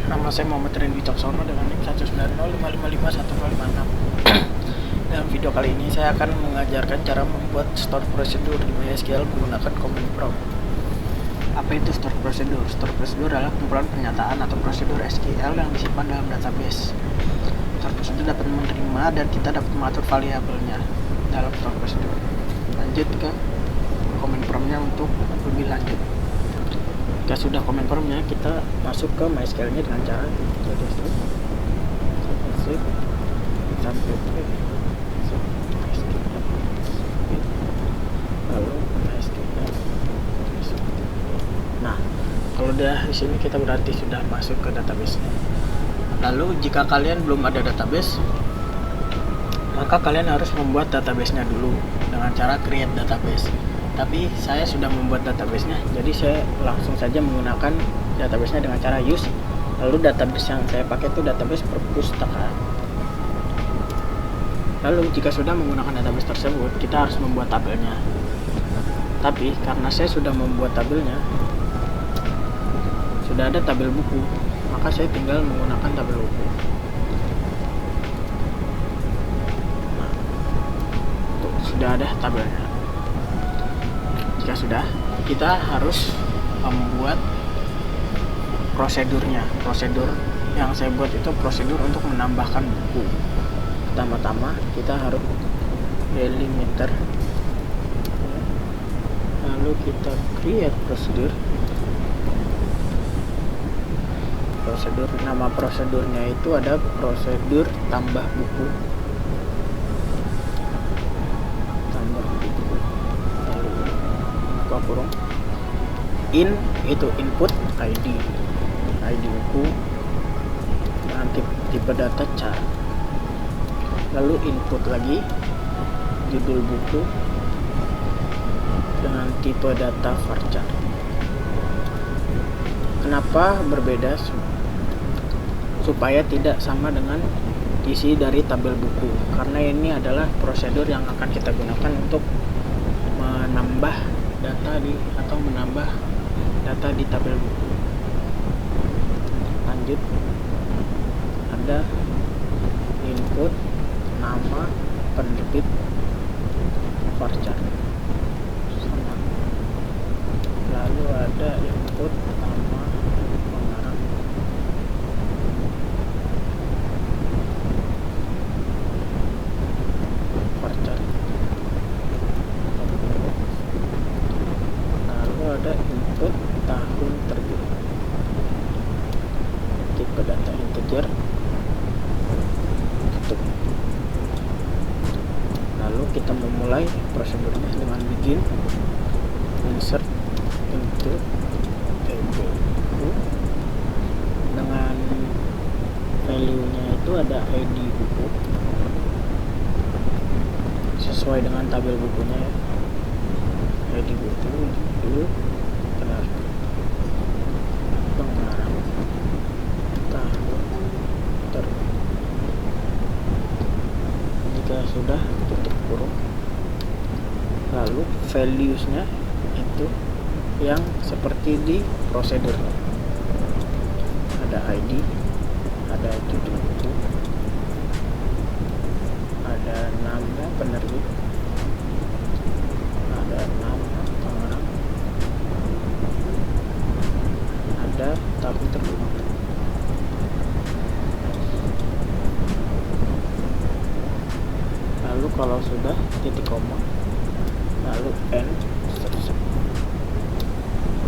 Nama saya Muhammad Ren Wicaksono dengan NIM 190555156. Dalam video kali ini saya akan mengajarkan cara membuat store prosedur di MySQL menggunakan command prompt. Apa itu store prosedur? Store prosedur adalah kumpulan pernyataan atau prosedur SQL yang disimpan dalam database. Store prosedur dapat menerima dan kita dapat mengatur variabelnya dalam store prosedur. Lanjut ke command promptnya untuk lebih lanjut. Jika sudah command promptnya, kita masuk ke MySQL-nya dengan cara jadi strip sampai lalu MySQL. Nah, kalau udah di sini kita berarti sudah masuk ke database-nya. Lalu jika kalian belum ada database, maka kalian harus membuat database-nya dulu dengan cara create database. Tapi saya sudah membuat database-nya, jadi saya langsung saja menggunakan database-nya dengan cara use. Lalu database yang saya pakai itu database perpustakaan. Lalu jika sudah menggunakan database tersebut, kita harus membuat tabelnya. Tapi karena saya sudah membuat tabelnya, sudah ada tabel buku, maka saya tinggal menggunakan tabel buku. Nah, sudah ada tabelnya. Jika sudah, kita harus membuat prosedurnya. Prosedur yang saya buat itu prosedur untuk menambahkan buku. Pertama-tama kita harus delimiter, lalu kita create prosedur. Nama prosedurnya itu ada prosedur tambah buku. Kurung in itu input ID buku dengan tipe data char, lalu input lagi judul buku dengan tipe data varchar. Kenapa berbeda? Supaya tidak sama dengan isi dari tabel buku, karena ini adalah prosedur yang akan kita gunakan untuk menambah data atau menambah data di tabel buku. Lanjut, ada input nama penerbit varchar, lalu ada input nama pengarang, varchar, ada input tahun terbit, tipe data integer, tutup. Lalu kita memulai prosedurnya dengan begin insert into table dengan value-nya itu ada ID buku sesuai dengan tabel bukunya ya. ID buku dulu pengarang tahun terbit. Jika sudah, tutup kurung. Lalu values-nya itu yang seperti di prosedurnya, ada ID, ada judul buku, ada nama penerbit, ada nama pengarang, ada tahun terbit. Lalu kalau sudah, titik koma, lalu end, seterusnya.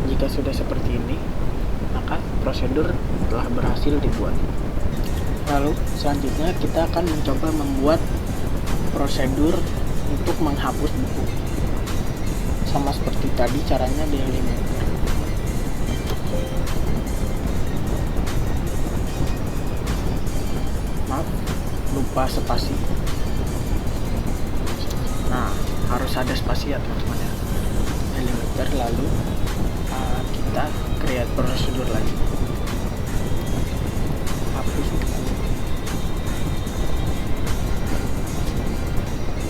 Jika sudah seperti ini, maka prosedur telah berhasil dibuat. Lalu selanjutnya kita akan mencoba membuat prosedur untuk menghapus buku. Sama seperti tadi, caranya delimiter. Maaf, lupa spasi. Nah, harus ada spasi ya teman-teman ya. Delimiter, lalu kita create prosedur lagi. Hapus buku.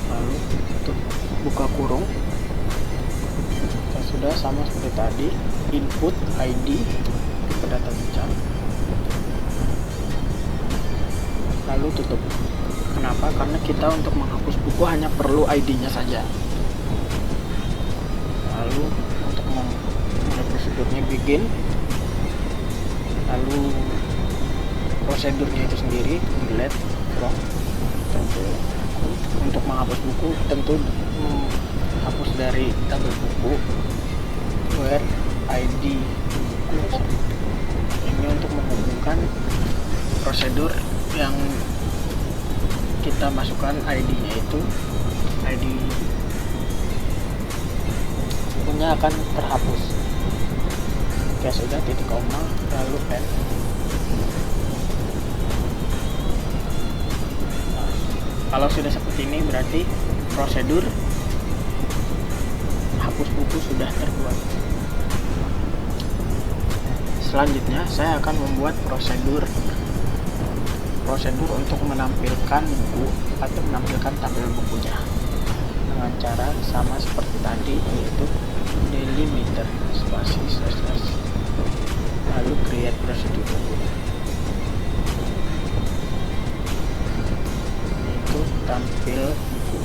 Lalu tutup, buka kurung. Sudah sama seperti tadi, input ID pada data bicara, kita untuk menghapus buku hanya perlu ID-nya saja. Lalu untuk memulai prosedurnya begin, lalu prosedurnya itu sendiri delete from. Untuk menghapus buku tentu hapus dari tabel buku where ID buku. Ini untuk menghubungkan prosedur yang kita masukkan ID-nya, itu ID bukunya akan terhapus. Oke, sudah, titik koma lalu end. Nah, kalau sudah seperti ini berarti prosedur hapus buku sudah terbuat. Selanjutnya saya akan membuat prosedur untuk menampilkan buku atau menampilkan tabel bukunya dengan cara sama seperti tadi, yaitu delimiter spasi slash lalu create prosedur itu tampil buku.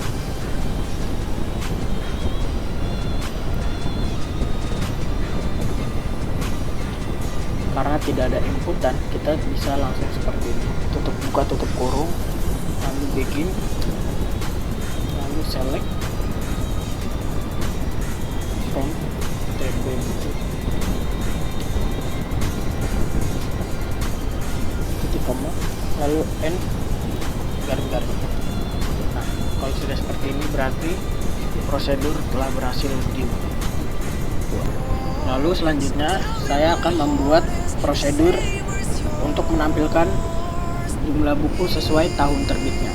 Karena tidak ada inputan, kita bisa langsung seperti ini, buka tutup kurung, lalu begin, lalu select from TB buku, titik koma, lalu end garis. Nah, kalau sudah seperti ini berarti prosedur telah berhasil dibuat. Lalu selanjutnya saya akan membuat prosedur untuk menampilkan jumlah buku sesuai tahun terbitnya.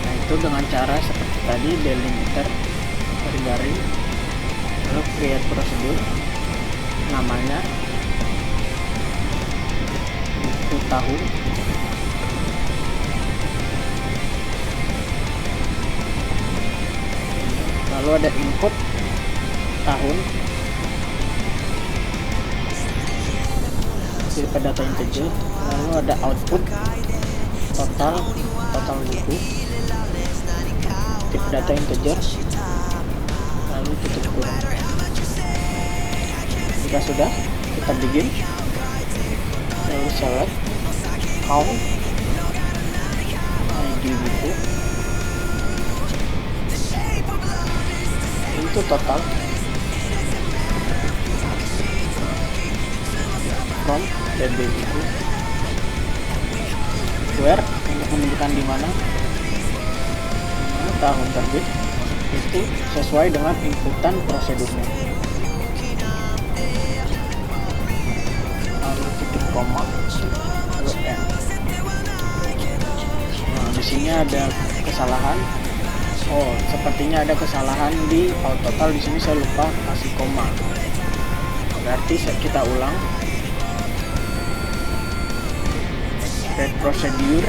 Nah, itu dengan cara seperti tadi, delimiter garis, lalu create prosedur, namanya buku tahun, lalu ada input tahun tipe data integer, lalu ada output total buku tipe data integer, lalu tutup kurung. Jika sudah, kita begin, lalu select count ID buku itu total from TB buku where untuk menunjukkan di mana tahun terbit itu sesuai dengan inputan prosedurnya, lalu titik koma lalu end. Nah, di sini ada kesalahan. Oh, sepertinya ada kesalahan di out total. Di sini saya lupa kasih koma. Berarti kita ulang. Create procedure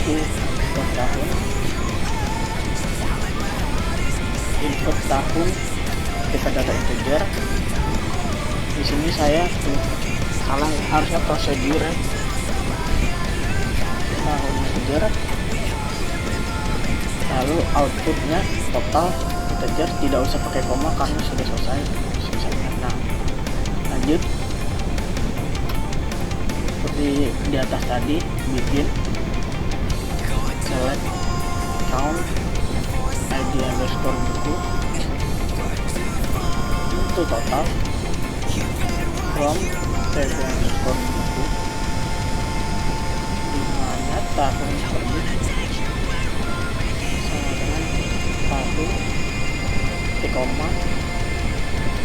input tahun, input tahun tipe data integer. Di sini saya salah, harusnya procedure tahun integer, lalu outputnya total integer, tidak usah pakai koma karena sudah selesai. Nah, lanjut seperti di atas tadi, bikin select count ID underscore buku itu total from TB underscore buku, dimana tahun terbit sama dengan tahun titik koma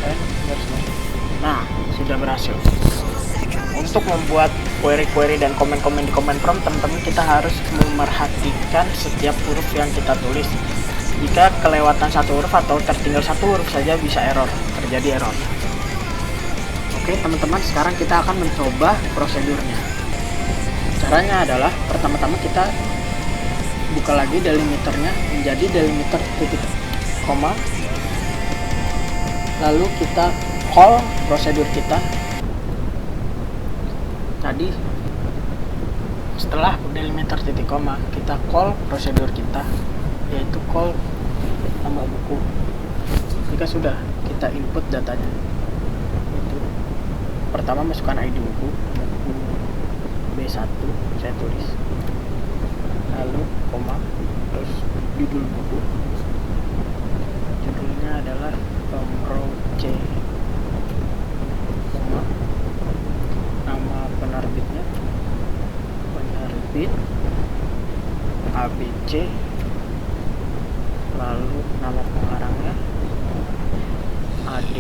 dan garis. Nah, sudah berhasil. Untuk membuat query-query dan komen-komen di comment prompt, teman-teman kita harus memerhatikan setiap huruf yang kita tulis. Jika kelewatan satu huruf atau tertinggal satu huruf saja bisa terjadi error. Oke teman-teman, sekarang kita akan mencoba prosedurnya. Caranya adalah pertama-tama kita buka lagi delimiternya menjadi delimiter titik koma, lalu kita call prosedur kita tadi setelah delimiter titik koma, kita call prosedur kita, yaitu call tambah buku. Jika sudah, kita input datanya. Itu pertama masukkan ID buku B1 saya tulis, lalu koma, terus judul buku, judulnya adalah Pemro C, koma, nama penerbitnya penerbit ABC, lalu nama pengarangnya AD,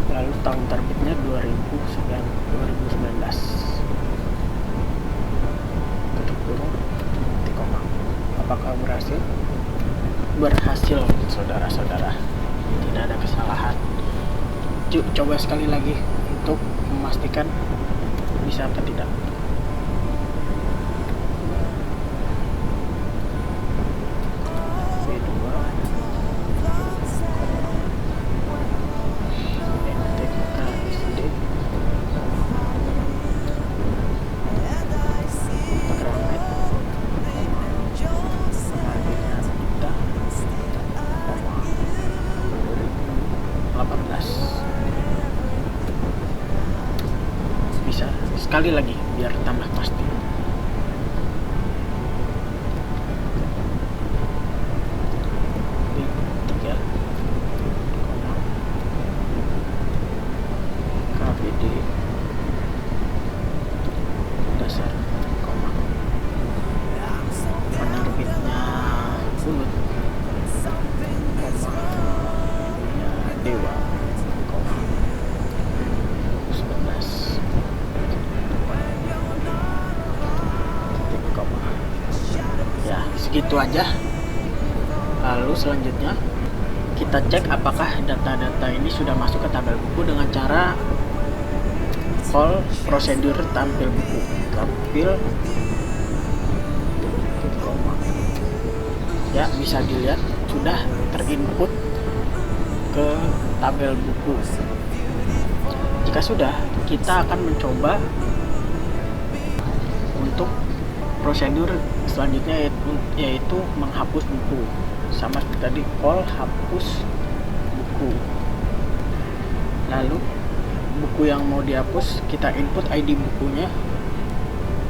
lalu tahun terbitnya 2019, tutup kurung, titik koma. Apakah berhasil? Berhasil, saudara-saudara, tidak ada kesalahan. Coba sekali lagi untuk memastikan bisa atau tidak. Bisa sekali lagi biar tambah pasti. B3, KBD dasar, koma, penerbitnya Bulut, koma, Dewa, koma, 2019, titik koma. Ya, segitu aja. Lalu selanjutnya kita cek apakah data-data ini sudah masuk ke tabel buku dengan cara call prosedur tampil buku, tampil titik koma. Ya, bisa dilihat sudah terinput ke tabel buku. Jika sudah, kita akan mencoba untuk prosedur selanjutnya, yaitu menghapus buku. Sama seperti tadi, call hapus buku. Lalu buku yang mau dihapus, kita input ID bukunya.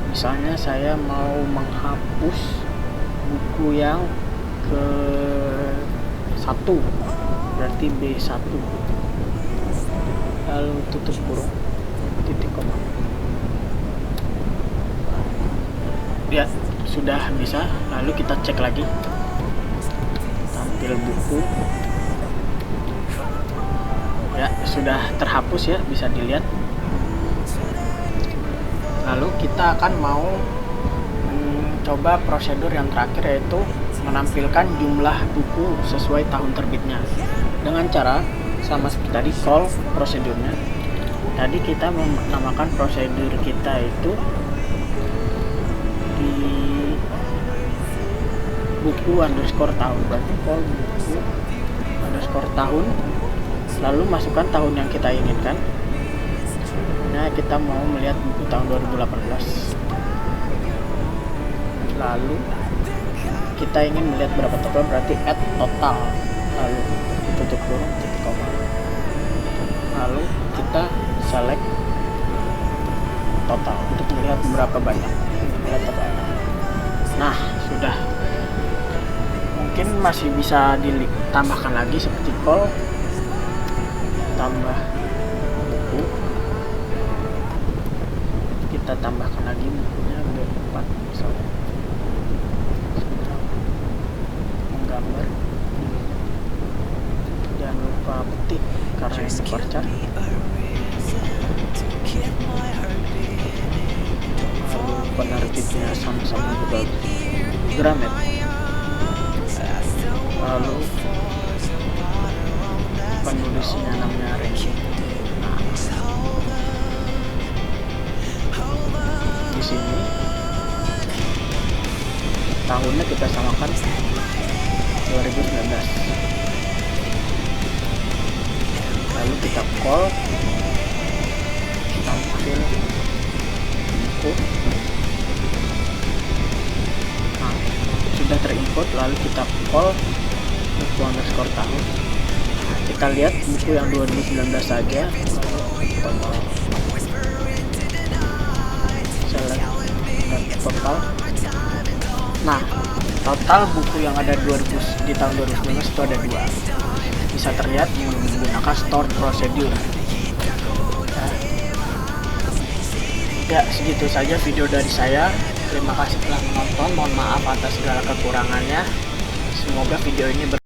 Misalnya saya mau menghapus buku yang ke 1, berarti B1, lalu tutup kurung, titik koma. Ya, sudah bisa. Lalu kita cek lagi tampil buku. Ya, sudah terhapus ya, bisa dilihat. Lalu kita akan mau mencoba prosedur yang terakhir, yaitu menampilkan jumlah buku sesuai tahun terbitnya dengan cara sama seperti tadi, call prosedurnya. Tadi kita menamakan prosedur kita itu di buku underscore tahun, berarti call buku underscore tahun, lalu masukkan tahun yang kita inginkan. Nah, kita mau melihat buku tahun 2018. Lalu kita ingin melihat berapa total, berarti add total, lalu tutup kurung, titik koma. Lalu kita select total untuk melihat berapa banyak. Nah, sudah. Mungkin masih bisa ditambahkan lagi seperti call tambah buku. Kita tambahkan lagi bukunya B4 misalnya. Menggambar. Jangan lupa petik karena ini percar. Lalu penerbitnya sama-sama juga Gramet. Lalu penulisnya namanya Renki. Nah, di sini tahunnya kita samakan 2019. Lalu kita call tampil buku. Nah, sudah terinput, lalu kita call buku underscore tahun. Nah, kita lihat buku yang 2019 saja. Select total. Nah, total buku yang ada di tahun 2019 itu ada 2. Bisa terlihat menggunakan store procedure. Ya, segitu saja video dari saya. Terima kasih telah menonton. Mohon maaf atas segala kekurangannya. Semoga video ini